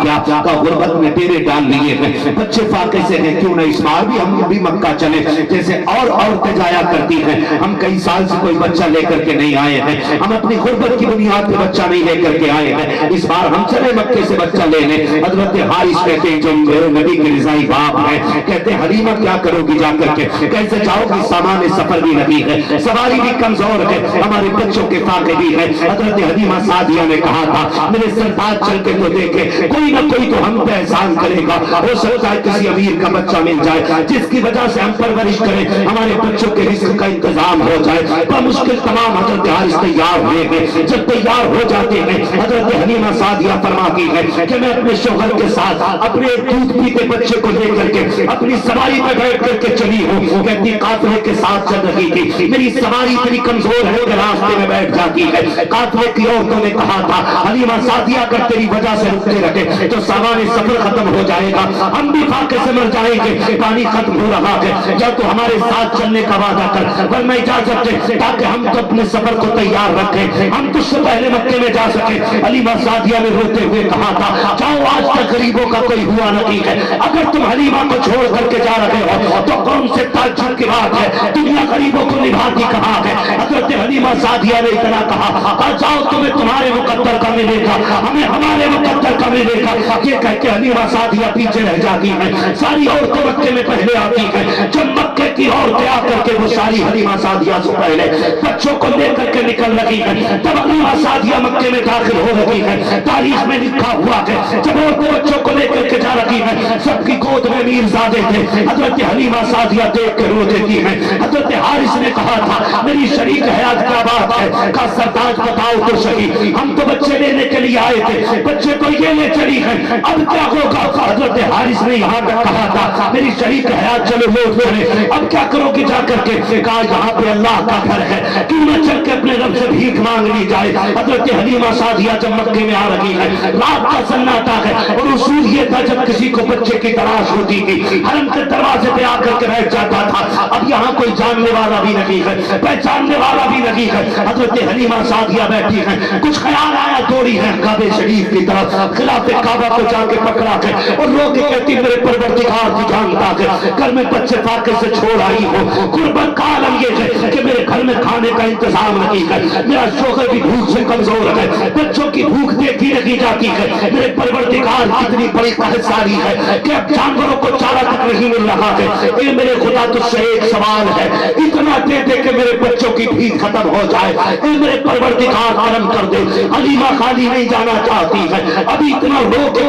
کیا غربت میں ڈیرے ڈال لیے ہیں، بچے فاقے سے ہیں، کیوں نہ اس بار بھی ہم بھی مکہ چلے جیسے اور عورتیں جایا کرتی ہیں۔ ہم کئی سال سے کوئی بچہ لے کر کے نہیں آئے ہیں، ہم اپنی غربت کی بنیاد پہ بچہ نہیں لے کر کے آئے ہیں، اس بار ہم چلے مکے سے بچہ لینے۔ حضرت حارث کہتے ہیں جو نبی کے رضائی باپ ہیں، کہتے ہیں حلیمہ کیا کرو گی جا کر کے؟ کیسے جاؤ گی؟ سامان سفر بھی نہیں ہے، سواری بھی کمزور ہے، ہمارے بچوں کے فاقے بھی ہے۔ حضرت حلیمہ سعدیہ نے کہا تھا میرے سرتاج چل کے تو دیکھے، کوئی نہ کوئی تو ہم پہ احسان کرے گا، ہو سکتا ہے کسی امیر کا بچہ مل جائے جس کی وجہ سے ہم پرورش کریں، ہمارے بچوں کے رزق کا انتظام ہو جائے۔ بمشکل تمام حضرت حارث تیار ہوئے ہیں، جب تیار ہو جاتے ہیں حضرت حلیمہ سعدیہ فرماتی ہے کہ میں اپنے شوہر کے ساتھ اپنے دودھ پیتے بچے کو لے کر کے اپنی سواری پہ بیٹھ کر کے چلی ہوں۔ کہتی قافلے کے ساتھ چل رہی تھی، میری سواری اتنی کمزور ہے کہ راستے میں بیٹھ جاتی ہے۔ قافلے کی عورتوں نے کہا تھا حلیمہ سعدیہ اگر تیری وجہ سے رکتے رہے تو سامان سفر ختم ہو جائے گا، ہم بھی فاقے سے مر جائیں گے، پانی ختم ہو رہا ہے، یا تو ہمارے ساتھ چلنے کا وعدہ کر ورنہ اجازت دے تاکہ ہم تو اپنے سفر کو تیار رکھیں، ہم تجھ سے پہلے مکے میں جا سکیں۔ حلیمہ سعدیہ نے روتے ہوئے کہا تھا جاؤ، آج تک غریبوں کا کوئی ہوا نہیں ہے، اگر تم حلیمہ کو چھوڑ کر کے جا رہے ہو تو کون سے تعجب کی بات ہے، دنیا غریبوں کو نبھاتی کہاں ہے۔ حضرت حلیمہ سعدیہ نے اتنا کہا جاؤ تمہیں تمہارے مقدر کا ملے گا، ہمیں ہمارے مقدر کا ملے گا۔ یہ کہہ کے حلیمہ سعدیہ پیچھے رہ جاتی ہیں، ساری عورتیں مکے میں پہلے آتی ہیں۔ جب مکے کی عورتیں آ کر کے وہ ساری حلیمہ سعدیہ سے پہلے بچوں کو لے کر کے نکل رہی ہیں، تب حلیمہ سعدیہ مکے میں داخل ہو رہی ہے۔ تاریخ میں لکھا ہوا ہے جب عورتیں بچوں کو لے کر کے جا رہی ہیں، سب کی گود میں میرزادے تھے، حضرت حلیمہ سعدیہ دیکھ کے رو دیتی ہیں۔ حضرت حارث نے کہا تھا میری شریک حیات کیا بات ہے، کہا سرتاج بتاؤ تو صحیح، ہم تو بچے لینے کے لیے آئے تھے، بچے تو یہ لے چلی ہیں، اب کیا ہوگا؟ حضرت حارث نے یہاں تک کہا تھا میری شریک حیات چلو لوٹ کرے، اب کیا کرو گی جا کر کے؟ کہا یہاں پہ اللہ کا گھر ہے، کیوں نہ چل کے اپنے رب سے بھیک مانگ لی جائے۔ حضرت حلیمہ سعدیہ جب مکے میں آ رہی ہے، رات کا سناٹا ہے، اور اصول یہ تھا جب کسی کو بچے کی تلاش ہوتی تھی حرم کے دروازے پہ آ کر کے بیٹھ جاتا تھا۔ اب یہاں کوئی جاننے والا بھی نہیں ہے، پہچاننے والا بھی نہیں ہے، حضرت حلیمہ سعدیہ بیٹھی ہیں، کچھ خیال آیا دوڑی ہے کعبہ شریف کی طرف، خلاف کعبہ کو جا کے پکڑا ہے اور لوگ کہتی میرے پروردگار کی جانتا ہے، گھر میں بچے فاقے سے چھوڑ آئی ہو، غربت کا عالم یہ ہے کہ میرے گھر میں کھانے کا انتظام نہیں ہے، میرا شوہر بھی بھوک سے کمزور ہے، بچوں کی بھوک دیکھی نہیں جاتی ہے، میرے پروردگار کتنی بڑی قہرساری ہے کہ اب جانوروں کو چارہ تک نہیں مل رہا ہے۔ اے میرے خدا تجھ سے ایک سوال ہے، اتنا دے دے کہ میرے بچوں کی بھیک ختم ہو جائے، اے میرے پروردگار کرم کر دے۔ حلیمہ خالی نہیں جانا چاہتی ہے، ابھی اتنا رو کے